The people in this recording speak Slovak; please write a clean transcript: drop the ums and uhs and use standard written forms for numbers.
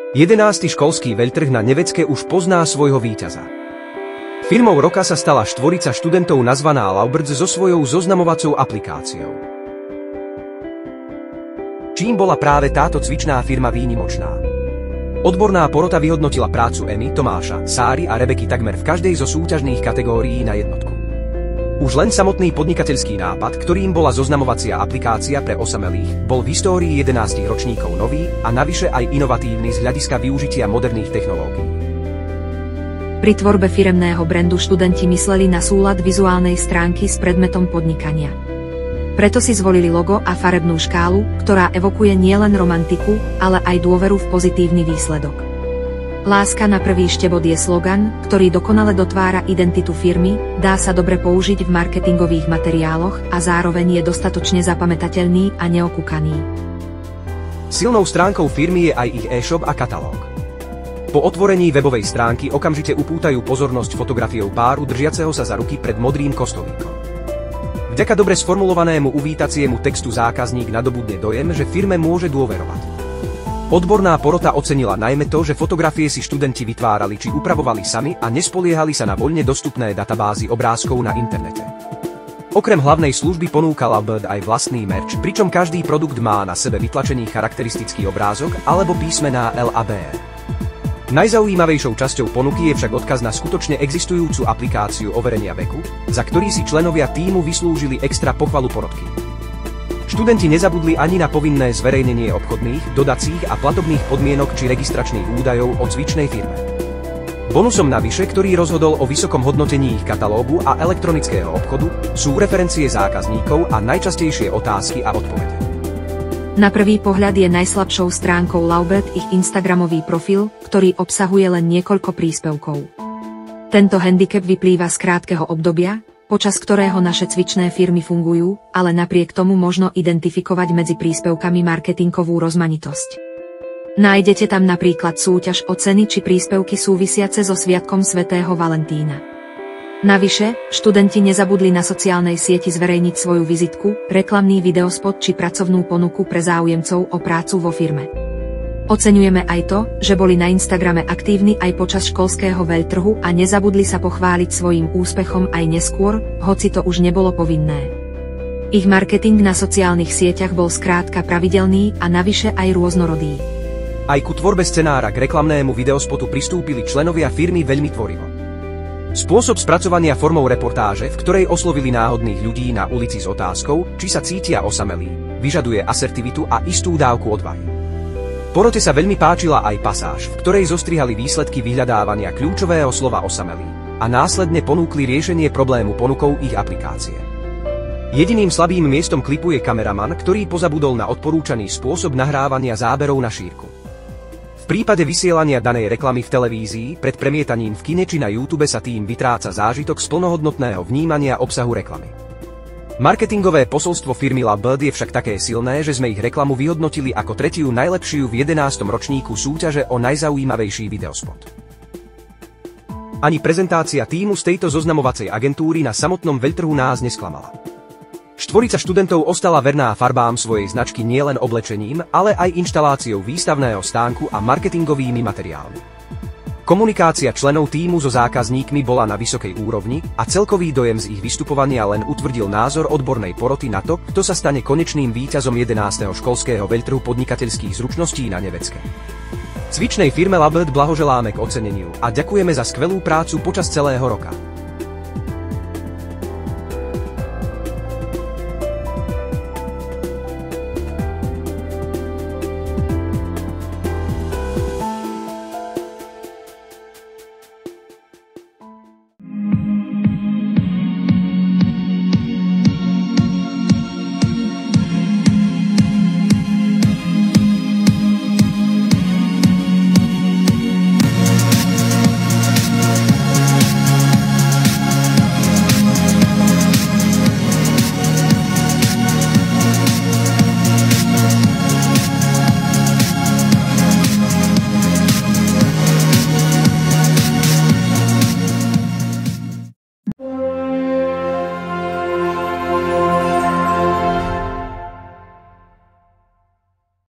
11. školský veľtrh na Nevecke už pozná svojho víťaza. Firmou roka sa stala štvorica študentov nazvaná Laubirds so svojou zoznamovacou aplikáciou. Čím bola práve táto cvičná firma výnimočná? Odborná porota vyhodnotila prácu Emy, Tomáša, Sáry a Rebeky takmer v každej zo súťažných kategórií na jednotku. Už len samotný podnikateľský nápad, ktorým bola zoznamovacia aplikácia pre osamelých, bol v histórii 11 ročníkov nový a navyše aj inovatívny z hľadiska využitia moderných technológií. Pri tvorbe firemného brandu študenti mysleli na súlad vizuálnej stránky s predmetom podnikania. Preto si zvolili logo a farebnú škálu, ktorá evokuje nielen romantiku, ale aj dôveru v pozitívny výsledok. Láska na prvý štebot je slogan, ktorý dokonale dotvára identitu firmy, dá sa dobre použiť v marketingových materiáloch a zároveň je dostatočne zapamätateľný a neokúkaný. Silnou stránkou firmy je aj ich e-shop a katalóg. Po otvorení webovej stránky okamžite upútajú pozornosť fotografiou páru držiaceho sa za ruky pred modrým kostolíkom. Vďaka dobre sformulovanému uvítaciemu textu zákazník nadobudne dojem, že firme môže dôverovať. Odborná porota ocenila najmä to, že fotografie si študenti vytvárali či upravovali sami a nespoliehali sa na voľne dostupné databázy obrázkov na internete. Okrem hlavnej služby ponúka Laubird aj vlastný merch, pričom každý produkt má na sebe vytlačený charakteristický obrázok alebo písmená L a B. Najzaujímavejšou časťou ponuky je však odkaz na skutočne existujúcu aplikáciu overenia veku, za ktorý si členovia tímu vyslúžili extra pochvalu porotky. Študenti nezabudli ani na povinné zverejnenie obchodných, dodacích a platobných podmienok či registračných údajov o cvičnej firme. Bonusom navyše, ktorý rozhodol o vysokom hodnotení ich katalógu a elektronického obchodu, sú referencie zákazníkov a najčastejšie otázky a odpovede. Na prvý pohľad je najslabšou stránkou Laubird ich instagramový profil, ktorý obsahuje len niekoľko príspevkov. Tento handicap vyplýva z krátkeho obdobia, počas ktorého naše cvičné firmy fungujú, ale napriek tomu možno identifikovať medzi príspevkami marketingovú rozmanitosť. Nájdete tam napríklad súťaž o ceny či príspevky súvisiace so sviatkom svätého Valentína. Navyše, študenti nezabudli na sociálnej sieti zverejniť svoju vizitku, reklamný videospot či pracovnú ponuku pre záujemcov o prácu vo firme. Oceňujeme aj to, že boli na Instagrame aktívni aj počas školského veľtrhu a nezabudli sa pochváliť svojím úspechom aj neskôr, hoci to už nebolo povinné. Ich marketing na sociálnych sieťach bol skrátka pravidelný a navyše aj rôznorodý. Aj ku tvorbe scenára k reklamnému videospotu pristúpili členovia firmy veľmi tvorivo. Spôsob spracovania formou reportáže, v ktorej oslovili náhodných ľudí na ulici s otázkou, či sa cítia osamelí, vyžaduje asertivitu a istú dávku odvahy. Porote sa veľmi páčila aj pasáž, v ktorej zostrihali výsledky vyhľadávania kľúčového slova osamelý a následne ponúkli riešenie problému ponukou ich aplikácie. Jediným slabým miestom klipu je kameraman, ktorý pozabudol na odporúčaný spôsob nahrávania záberov na šírku. V prípade vysielania danej reklamy v televízii, pred premietaním v kine či na YouTube sa tým vytráca zážitok z plnohodnotného vnímania obsahu reklamy. Marketingové posolstvo firmy Laubird je však také silné, že sme ich reklamu vyhodnotili ako tretiu najlepšiu v 11. ročníku súťaže o najzaujímavejší videospot. Ani prezentácia tímu z tejto zoznamovacej agentúry na samotnom veľtrhu nás nesklamala. Štvorica študentov ostala verná farbám svojej značky nielen oblečením, ale aj inštaláciou výstavného stánku a marketingovými materiálmi. Komunikácia členov tímu so zákazníkmi bola na vysokej úrovni a celkový dojem z ich vystupovania len utvrdil názor odbornej poroty na to, kto sa stane konečným víťazom 11. školského veľtrhu podnikateľských zručností na Nevecke. Cvičnej firme Laubird blahoželáme k oceneniu a ďakujeme za skvelú prácu počas celého roka.